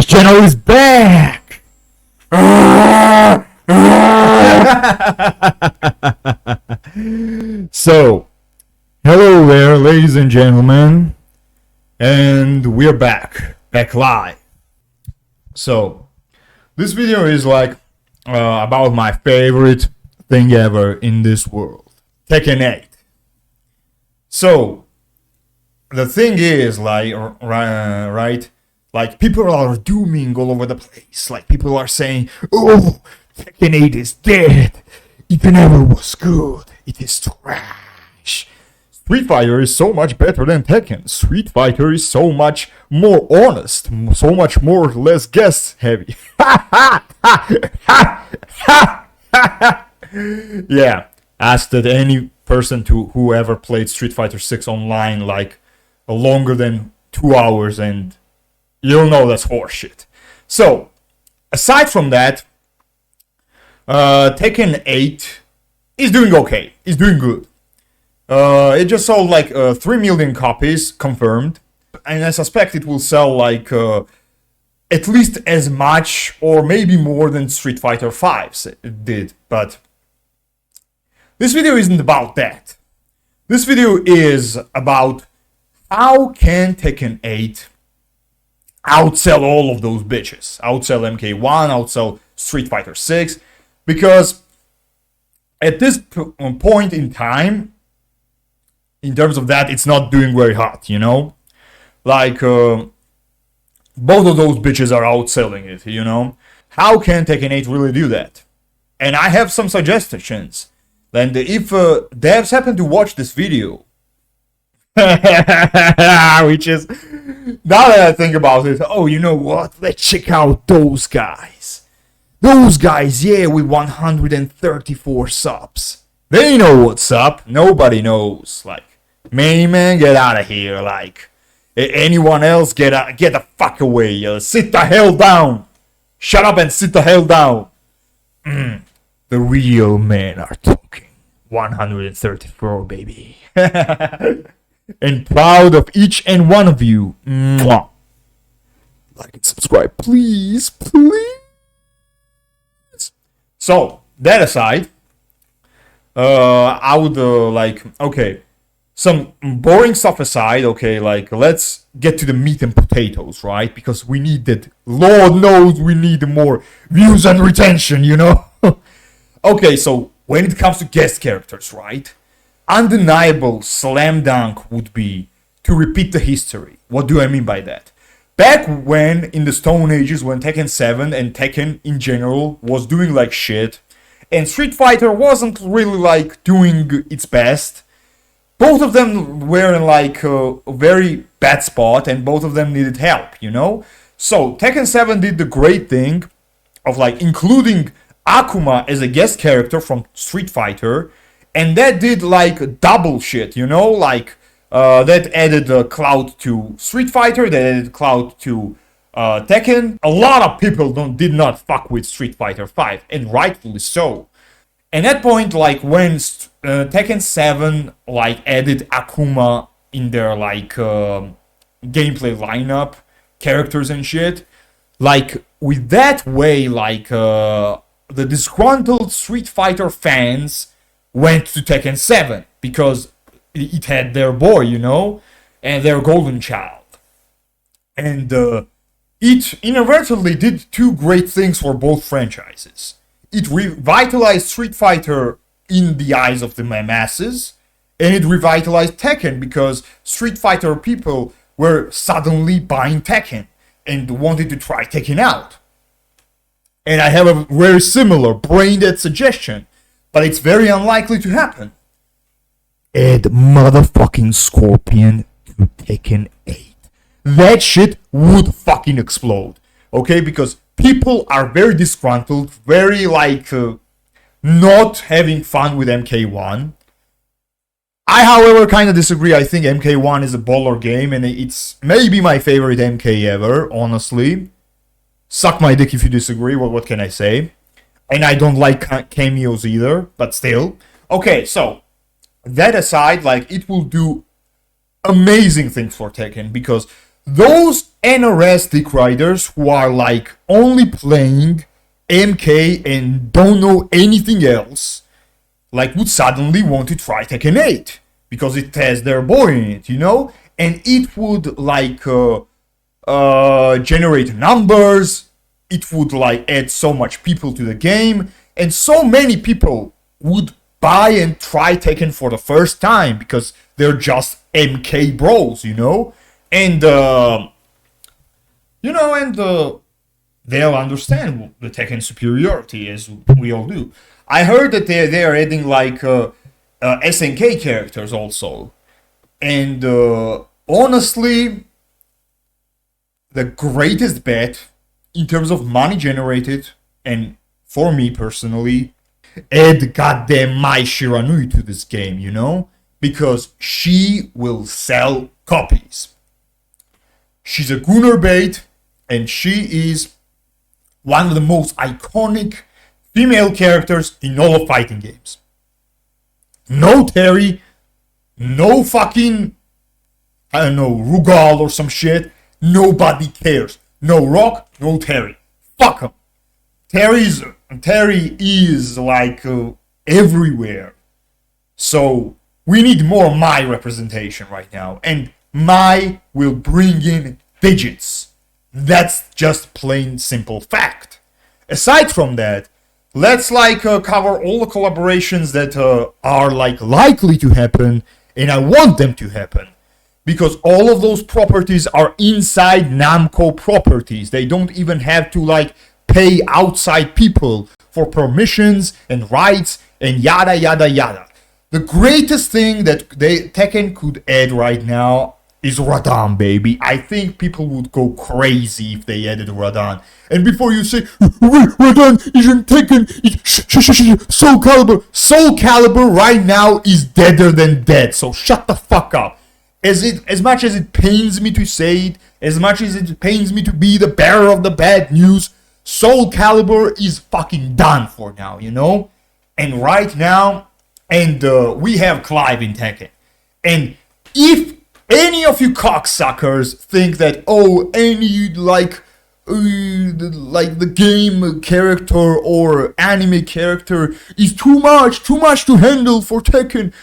This channel is back! So, hello there, ladies and gentlemen, and we're back live. So, this video is like about my favorite thing ever in this world, Tekken 8. So, the thing is, like, right? Like, people are dooming all over the place. Like, people are saying, oh, Tekken 8 is dead. It never was good. It is trash. Street Fighter is so much better than Tekken. Street Fighter is so much more honest. So much more less guess heavy. Yeah. Ask that any person who ever played Street Fighter 6 online, like, longer than 2 hours, and you'll know that's horseshit. So, aside from that, Tekken 8 is doing okay. It's doing good. It just sold like 3 million copies, confirmed. And I suspect it will sell like at least as much or maybe more than Street Fighter 5 did. But this video isn't about that. This video is about how can Tekken 8 outsell all of those bitches. Outsell MK1, outsell Street Fighter 6. Because at this point in time, in terms of that, it's not doing very hot, you know? Like, both of those bitches are outselling it, you know? How can Tekken 8 really do that? And I have some suggestions. And if devs happen to watch this video, which is, now that I think about it, oh, you know what? Let's check out those guys. Those guys, yeah, with 134 subs. They know what's up. Nobody knows. Like, man, get out of here. Like, anyone else, get the fuck away. Sit the hell down. Shut up and sit the hell down. The real men are talking. 134, baby. And proud of each and one of you. Mwah. Like and subscribe, please, please. So, that aside, I would, okay, some boring stuff aside, okay, like, let's get to the meat and potatoes, right? Because we need that, Lord knows we need more views and retention, you know? Okay, so, when it comes to guest characters, right? Undeniable slam dunk would be to repeat the history. What do I mean by that? Back when, in the Stone Ages, when Tekken 7 and Tekken in general was doing like shit, and Street Fighter wasn't really like doing its best, both of them were in like a very bad spot, and both of them needed help, you know? So, Tekken 7 did the great thing of like including Akuma as a guest character from Street Fighter, and that did like double shit, you know? Like, that added clout to Street Fighter, that added clout to Tekken. A lot of people did not fuck with Street Fighter 5, and rightfully so. And at that point, like, when Tekken 7, like, added Akuma in their, like, gameplay lineup, characters and shit, like, with that way, like, the disgruntled Street Fighter fans went to Tekken 7, because it had their boy, you know, and their golden child. And it inadvertently did two great things for both franchises. It revitalized Street Fighter in the eyes of the masses, and it revitalized Tekken because Street Fighter people were suddenly buying Tekken and wanted to try Tekken out. And I have a very similar brain-dead suggestion, but it's very unlikely to happen. Add motherfucking Scorpion to Tekken 8. That shit would fucking explode. Okay? Because people are very disgruntled, very like not having fun with MK1. I, however, kind of disagree. I think MK1 is a baller game, and it's maybe my favorite MK ever, honestly. Suck my dick if you disagree. What can I say? And I don't like cameos either, but still. Okay, so that aside, like, it will do amazing things for Tekken, because those NRS dick riders who are like only playing MK and don't know anything else, like would suddenly want to try Tekken 8 because it has their boy in it, you know, and it would like generate numbers. It would like add so much people to the game, and so many people would buy and try Tekken for the first time because they're just MK bros, you know, and they'll understand the Tekken superiority as we all do. I heard that they are adding like SNK characters also, and honestly, the greatest bet in terms of money generated, and for me personally, add goddamn Mai Shiranui to this game, you know? Because she will sell copies. She's a Gunner bait, and she is one of the most iconic female characters in all of fighting games. No Terry, no fucking, I don't know, Rugal or some shit. Nobody cares. No Rock, no Terry. Fuck him. Terry is like everywhere. So we need more Mai representation right now. And Mai will bring in digits. That's just plain simple fact. Aside from that, let's like cover all the collaborations that are like likely to happen, and I want them to happen. Because all of those properties are inside Namco properties. They don't even have to like pay outside people for permissions and rights and yada yada yada. The greatest thing that Tekken could add right now is Radan, baby. I think people would go crazy if they added Radan. And before you say, Radan isn't Tekken, it's Soul Calibur. Soul Calibur right now is deader than dead, so shut the fuck up. As much as it pains me to say it, as much as it pains me to be the bearer of the bad news, Soul Calibur is fucking done for now, you know? And right now, and we have Clive in Tekken. And if any of you cocksuckers think that, any like the game character or anime character is too much to handle for Tekken,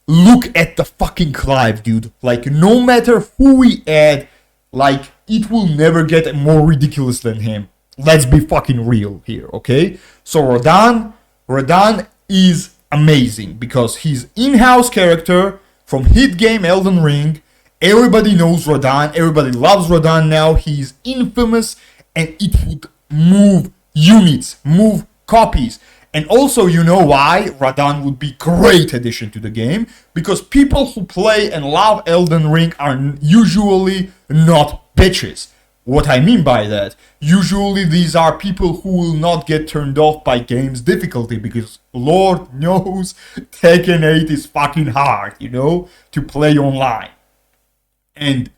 look at the fucking Clive, dude. Like, no matter who we add, like, it will never get more ridiculous than him. Let's be fucking real here, okay? So Radan is amazing because he's in-house character from hit game Elden Ring. Everybody knows Radan. Everybody loves Radan now. He's infamous, and it would move units, move copies. And also, you know why Radan would be great addition to the game? Because people who play and love Elden Ring are usually not bitches. What I mean by that, usually these are people who will not get turned off by game's difficulty because Lord knows Tekken 8 is fucking hard, you know, to play online. And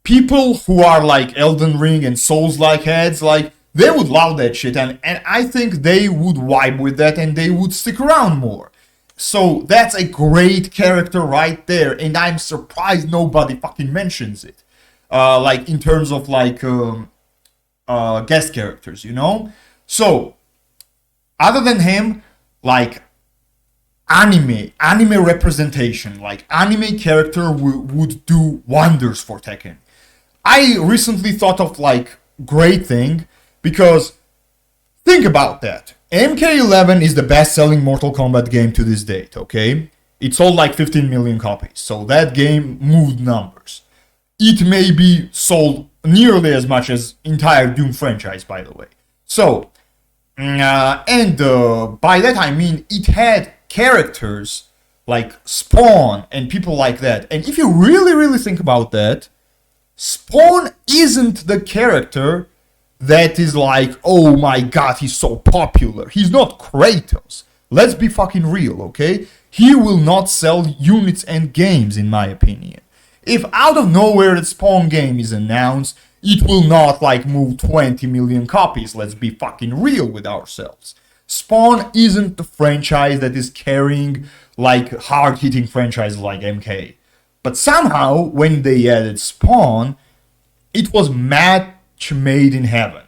people who are like Elden Ring and Souls-like heads, like, they would love that shit, and I think they would vibe with that and they would stick around more. So that's a great character right there, and I'm surprised nobody fucking mentions it. Like in terms of like guest characters, you know? So, other than him, like anime representation, like anime character would do wonders for Tekken. I recently thought of like great thing. Because, think about that. MK11 is the best-selling Mortal Kombat game to this date, okay? It sold like 15 million copies, so that game moved numbers. It may be sold nearly as much as entire Doom franchise, by the way. So, by that I mean it had characters like Spawn and people like that. And if you really think about that, Spawn isn't the character that is like, oh my god, he's so popular. He's not Kratos. Let's be fucking real, okay? He will not sell units and games, in my opinion. If out of nowhere the Spawn game is announced, it will not like move 20 million copies. Let's be fucking real with ourselves. Spawn isn't the franchise that is carrying like hard-hitting franchises like MK. But somehow, when they added Spawn, it was match made in heaven.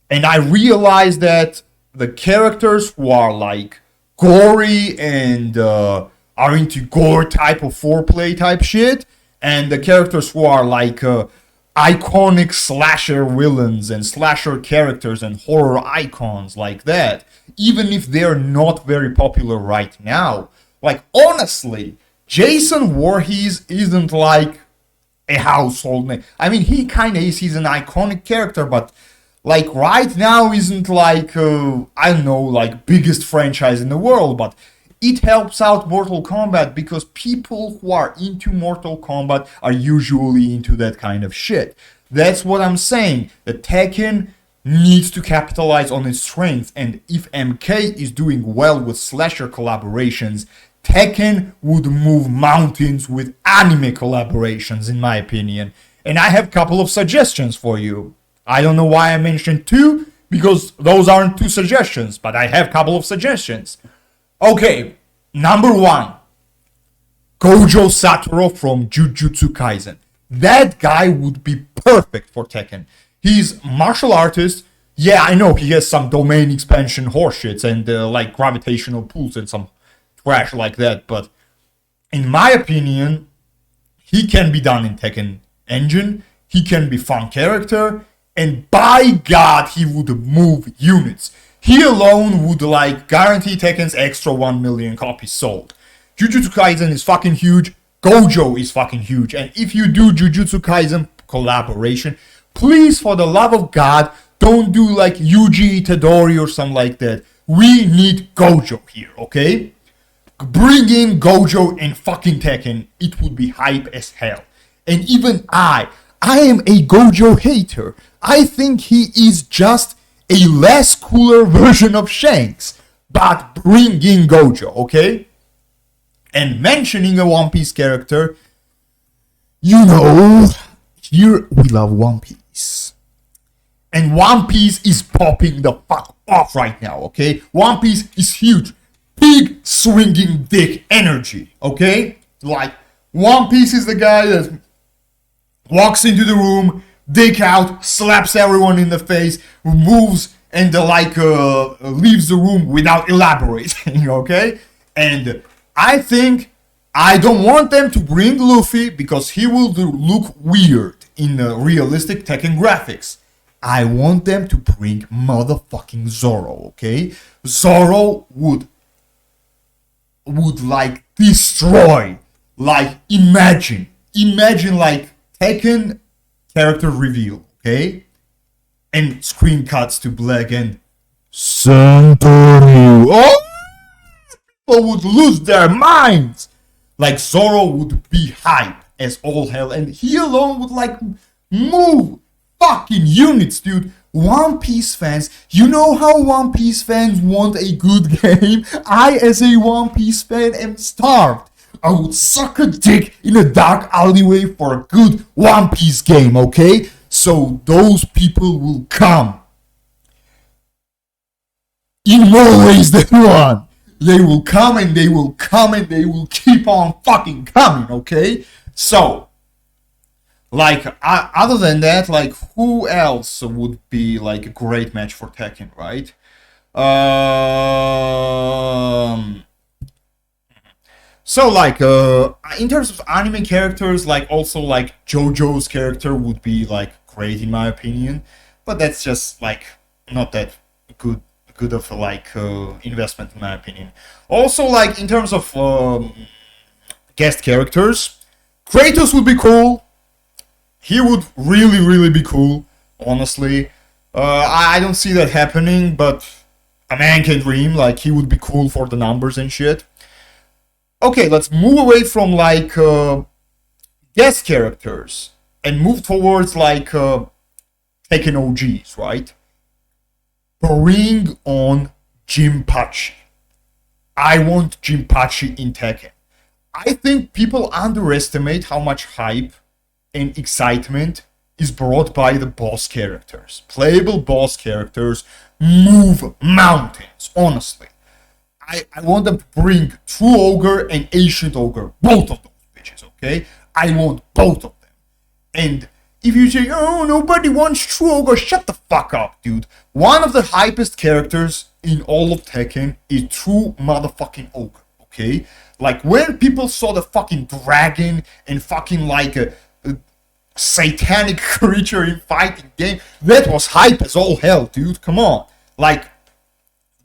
And I realized that the characters who are like gory and are into gore type of foreplay type shit, and the characters who are like iconic slasher villains and slasher characters and horror icons like that, even if they're not very popular right now. Like, honestly, Jason Voorhees isn't like a household name. I mean, he kind of is. He's an iconic character, but like right now isn't like I don't know, like biggest franchise in the world. But it helps out Mortal Kombat because people who are into Mortal Kombat are usually into that kind of shit. That's what I'm saying. The Tekken needs to capitalize on its strength, and if MK is doing well with slasher collaborations, Tekken would move mountains with anime collaborations, in my opinion. And I have a couple of suggestions for you. I don't know why I mentioned two, because those aren't two suggestions, but I have a couple of suggestions. Okay, number one, Gojo Satoru from Jujutsu Kaisen. That guy would be perfect for Tekken. He's martial artist. Yeah, I know he has some domain expansion horseshits and like gravitational pulls and some trash like that, but in my opinion, he can be done in Tekken engine. He can be fun character, and by God, he would move units. He alone would like guarantee Tekken's extra 1 million copies sold. Jujutsu Kaisen is fucking huge. Gojo is fucking huge, and if you do Jujutsu Kaisen collaboration, please, for the love of God, don't do like Yuji Itadori or something like that. We need Gojo here, okay? Bring in Gojo and fucking Tekken. It would be hype as hell. And even I am a Gojo hater. I think he is just a less cooler version of Shanks. But bring in Gojo, okay? And mentioning a One Piece character, you know, here we love One Piece. And One Piece is popping the fuck off right now, okay? One Piece is huge. Big swinging dick energy, okay? Like, One Piece is the guy that walks into the room, dick out, slaps everyone in the face, moves, and leaves the room without elaborating, okay? And I think I don't want them to bring Luffy because he will look weird in realistic Tekken graphics. I want them to bring motherfucking Zoro, okay? Zoro would like destroy, like imagine like Tekken character reveal, okay? And screen cuts to black and Santorio. Oh! People would lose their minds. Like Zoro would be hype as all hell, and he alone would like move fucking units, dude. One Piece fans, you know how One Piece fans want a good game? I, as a One Piece fan, am starved. I would suck a dick in a dark alleyway for a good One Piece game, okay? So those people will come. In more ways than one. They will come and they will come and they will keep on fucking coming, okay? So, like, other than that, like, who else would be, like, a great match for Tekken, right? So, like, in terms of anime characters, like, also, like, JoJo's character would be, like, great in my opinion. But that's just, like, not that good of a, like, investment in my opinion. Also, like, in terms of guest characters, Kratos would be cool. He would really be cool, honestly. I don't see that happening, but a man can dream. Like, he would be cool for the numbers and shit. Okay, let's move away from, like, guest characters and move towards, like, Tekken OGs, right? Bring on Jinpachi. I want Jinpachi in Tekken. I think people underestimate how much hype and excitement is brought by the boss characters. Playable boss characters move mountains, honestly. I want them to bring True Ogre and Ancient Ogre, both of those bitches, okay? I want both of them. And if you say, oh, nobody wants true ogre, shut the fuck up, dude. One of the hypest characters in all of Tekken is true motherfucking ogre, okay? Like, when people saw the fucking dragon and fucking like a satanic creature in fighting game, that was hype as all hell, dude. Come on. Like,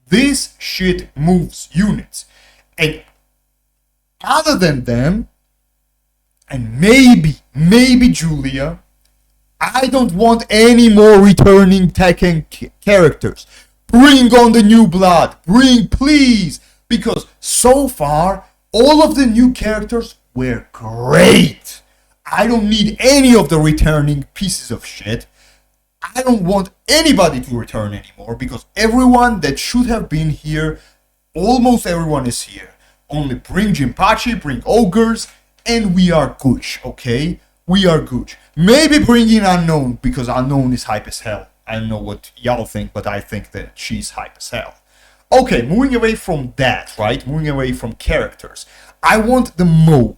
this shit moves units. And other than them, and maybe Julia, I don't want any more returning Tekken characters. Bring on the new blood. Bring, please. Because so far, all of the new characters were great. I don't need any of the returning pieces of shit. I don't want anybody to return anymore because everyone that should have been here, almost everyone is here. Only bring Jinpachi, bring ogres, and we are good, okay? We are good. Maybe bring in Unknown, because Unknown is hype as hell. I don't know what y'all think, but I think that she's hype as hell. Okay, moving away from that, right? Moving away from characters. I want the mode,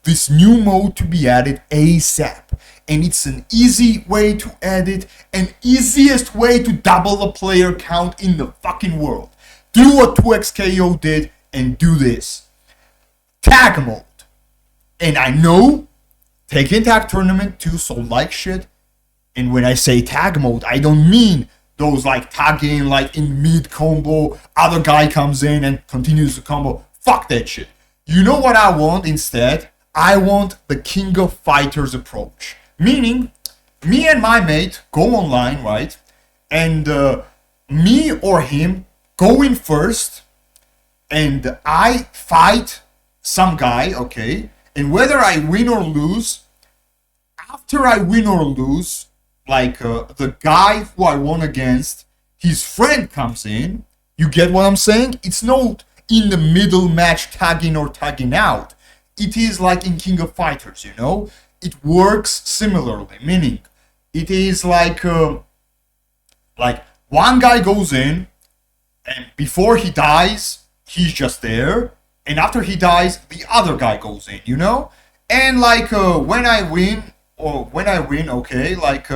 this new mode to be added ASAP. And it's an easy way to add it, and easiest way to double the player count in the fucking world. Do what 2XKO did and do this. Tag mode. And I know Tekken Tag Tournament 2 sold like shit. And when I say tag mode, I don't mean those like tagging like in mid combo, other guy comes in and continues the combo. Fuck that shit. You know what I want instead? I want the King of Fighters approach. Meaning, me and my mate go online, right? And me or him go in first, and I fight some guy, okay? And whether I win or lose, after I win or lose, like the guy who I won against, his friend comes in. You get what I'm saying? It's not in the middle match tagging or tagging out. It is like in King of Fighters, you know? It works similarly, meaning it is like one guy goes in, and before he dies, he's just there, and after he dies, the other guy goes in, you know? And like when I win, okay, like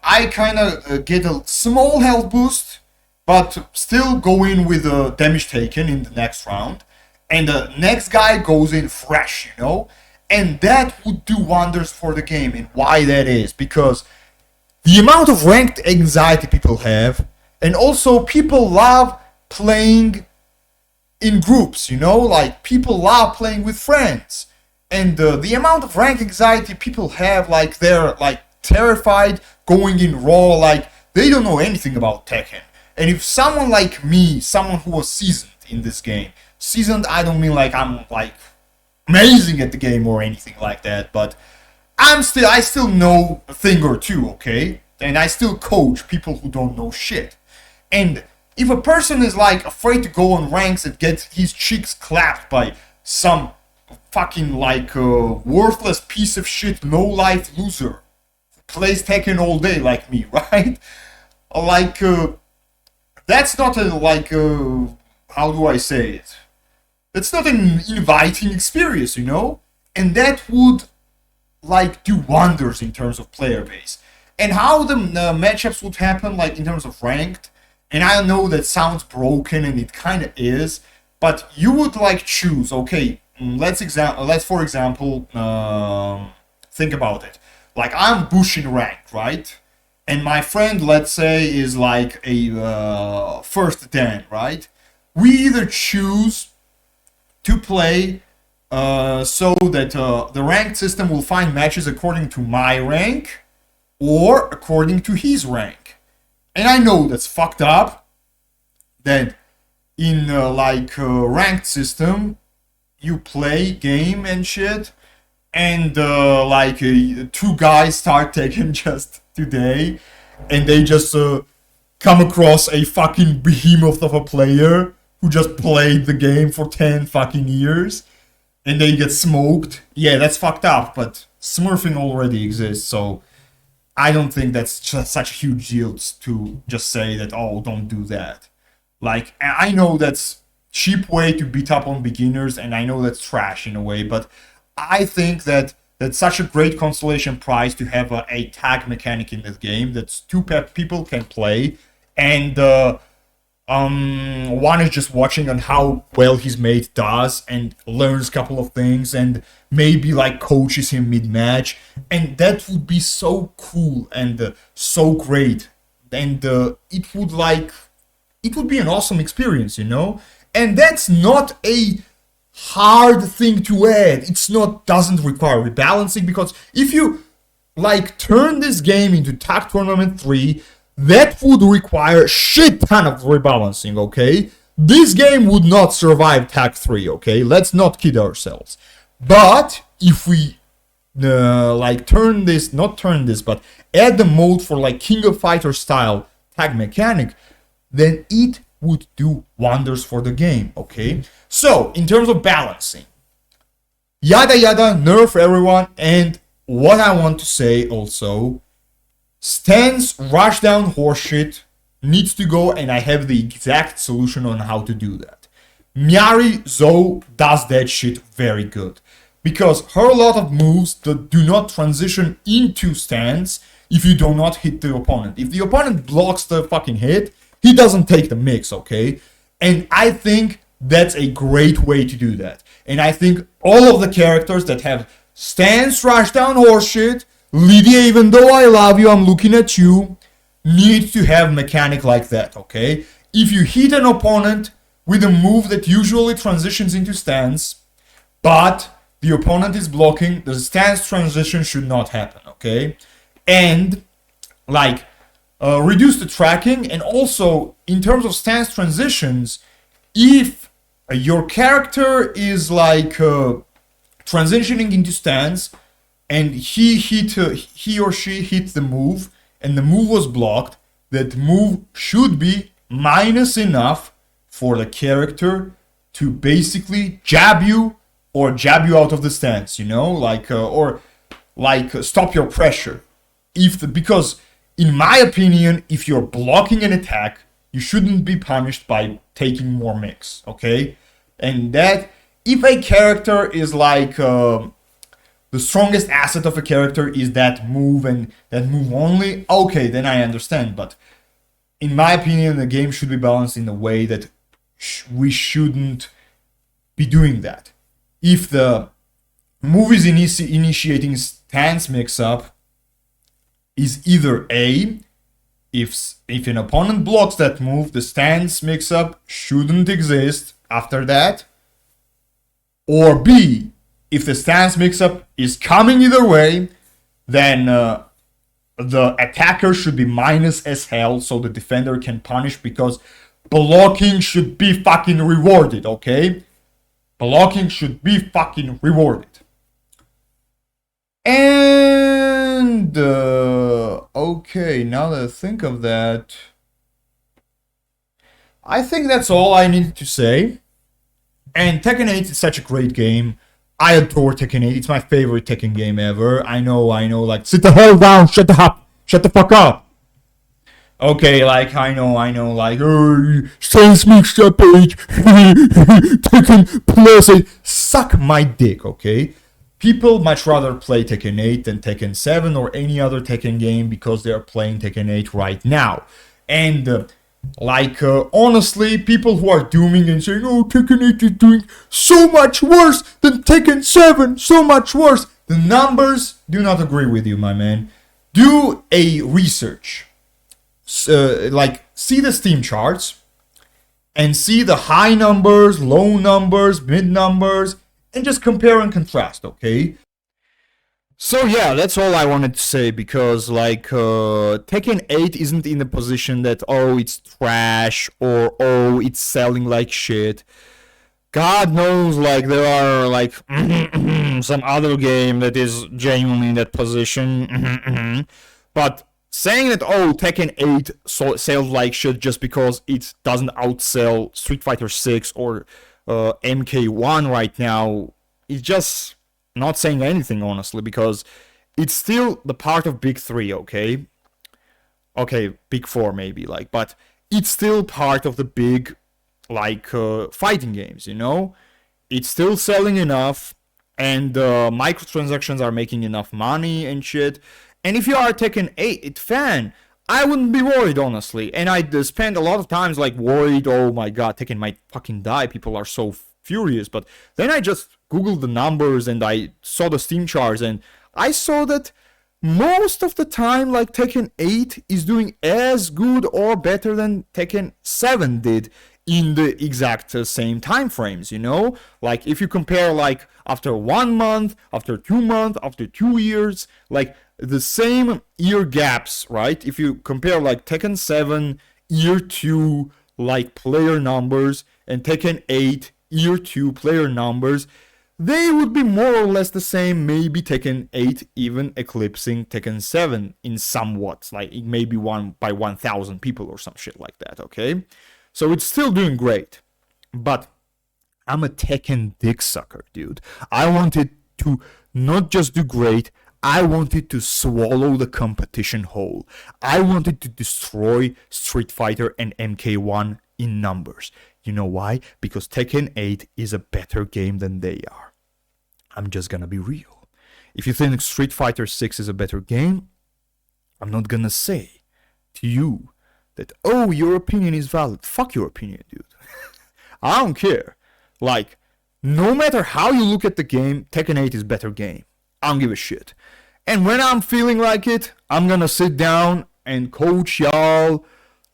I kind of get a small health boost, but still go in with damage taken in the next round, and the next guy goes in fresh, you know? And that would do wonders for the game. And why that is? Because the amount of ranked anxiety people have, and also people love playing in groups, you know? Like, people love playing with friends. And the amount of rank anxiety people have, like, they're, like, terrified going in raw, like, they don't know anything about Tekken. And if someone like me, someone who was seasoned in this game, seasoned, I don't mean like I'm, like, amazing at the game or anything like that, but I still know a thing or two, okay? And I still coach people who don't know shit. And if a person is like afraid to go on ranks and get his cheeks clapped by some fucking like worthless piece of shit, no life loser who plays Tekken all day like me, right? Like that's not a like how do I say it? It's not an inviting experience, you know? And that would, like, do wonders in terms of player base. And how the matchups would happen, like, in terms of ranked, and I know that sounds broken, and it kind of is, but you would, like, choose, okay, let's for example, think about it. Like, I'm Bushin ranked, right? And my friend, let's say, is, like, a first Dan, right? We either choose to play so that the ranked system will find matches according to my rank or according to his rank. And I know that's fucked up, that in ranked system you play game and shit, and two guys start Tekken just today, and they just come across a fucking behemoth of a player who just played the game for 10 fucking years, and they get smoked. Yeah, that's fucked up, but smurfing already exists, so I don't think that's just such a huge deal to just say that, oh, don't do that. Like, I know that's cheap way to beat up on beginners, and I know that's trash in a way, but I think that that's such a great consolation prize to have a tag mechanic in this game that two people can play, and one is just watching on how well his mate does and learns a couple of things and maybe like coaches him mid-match, and that would be so cool and so great, and it would be an awesome experience, you know. And that's not a hard thing to add. It's not doesn't require rebalancing, because if you like turn this game into Tag Tournament 3, that would require shit ton of rebalancing, okay? This game would not survive Tag 3, okay? Let's not kid ourselves. But if we like but add the mode for like King of Fighters style tag mechanic, then it would do wonders for the game, okay? So, in terms of balancing, yada yada, nerf everyone, and what I want to say also, Stan's rushdown horseshit needs to go, and I have the exact solution on how to do that. Miari Zoe does that shit very good, because her lot of moves that do not transition into stance if you do not hit the opponent. If the opponent blocks the fucking hit, he doesn't take the mix, okay? And I think that's a great way to do that. And I think all of the characters that have stance rushdown horseshit, Lydia, even though I love you, I'm looking at you, need to have mechanic like that, okay? If you hit an opponent with a move that usually transitions into stance, but the opponent is blocking, the stance transition should not happen, okay? And, like, reduce the tracking, and also, in terms of stance transitions, if your character is, like, transitioning into stance, and he or she hit the move, and the move was blocked, that move should be minus enough for the character to basically jab you or jab you out of the stance, you know, like stop your pressure. Because in my opinion, if you're blocking an attack, you shouldn't be punished by taking more mix, okay? And that if a character is like the strongest asset of a character is that move and that move only, okay, then I understand. But in my opinion, the game should be balanced in a way that we shouldn't be doing that. If the move is initiating stance mix-up, is either A, if an opponent blocks that move, the stance mix-up shouldn't exist after that, or B, if the stance mix-up is coming either way, then the attacker should be minus as hell so the defender can punish, because blocking should be fucking rewarded, okay? Blocking should be fucking rewarded. And, okay, now that I think of that, I think that's all I needed to say. And Tekken 8 is such a great game. I adore Tekken 8. It's my favorite Tekken game ever. I know, like, sit the hell down, shut the fuck up. Okay, like, I know, like, Sans mixed up 8, Tekken plus 8. Suck my dick, okay? People much rather play Tekken 8 than Tekken 7 or any other Tekken game because they are playing Tekken 8 right now. And, honestly, people who are dooming and saying, oh, Tekken 8 is doing so much worse than Tekken 7, so much worse. The numbers do not agree with you, my man. Do a research. See the Steam charts and see the high numbers, low numbers, mid numbers, and just compare and contrast, okay? So yeah, that's all I wanted to say, because Tekken 8 isn't in the position that, oh, it's trash, or oh, it's selling like shit. God knows, like, there are, like, some other game that is genuinely in that position. But saying that, oh, Tekken 8 sells like shit just because it doesn't outsell Street Fighter 6 or MK1 right now is just not saying anything, honestly, because it's still the part of Big 3, okay? Okay, Big 4 maybe, like, but it's still part of the big, like, fighting games, you know? It's still selling enough, and microtransactions are making enough money and shit. And if you are a Tekken 8 fan, I wouldn't be worried, honestly. And I'd spend a lot of times like worried, oh my god, Tekken might fucking die. People are so furious. But then I just googled the numbers and I saw the Steam charts, and I saw that most of the time, like, Tekken 8 is doing as good or better than Tekken 7 did in the exact same time frames, you know? Like, if you compare, like, after 1 month, after 2 months, after 2 years, like, the same year gaps, right? If you compare, like, Tekken 7 year 2, like, player numbers, and Tekken 8 year 2 player numbers, they would be more or less the same, maybe Tekken 8 even eclipsing Tekken 7 in somewhat, like maybe 1 by 1,000 people or some shit like that, okay? So it's still doing great, but I'm a Tekken dick sucker, dude. I want it to not just do great, I want it to swallow the competition whole. I want it to destroy Street Fighter and MK1 in numbers. You know why? Because Tekken 8 is a better game than they are. I'm just gonna be real. If you think Street Fighter 6 is a better game, I'm not gonna say to you that, oh, your opinion is valid. Fuck your opinion, dude. I don't care. Like, no matter how you look at the game, Tekken 8 is a better game. I don't give a shit. And when I'm feeling like it, I'm gonna sit down and coach y'all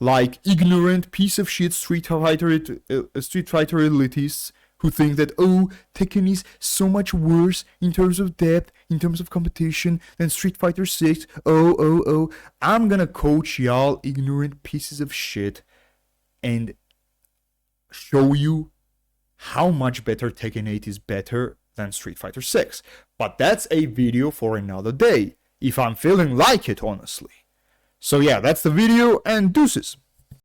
like ignorant piece of shit Street Fighter elitists who think that, oh, Tekken is so much worse in terms of depth, in terms of competition than Street Fighter 6. Oh. I'm gonna coach y'all ignorant pieces of shit and show you how much better Tekken 8 is better than Street Fighter 6. But that's a video for another day, if I'm feeling like it, honestly. So yeah, that's the video, and deuces.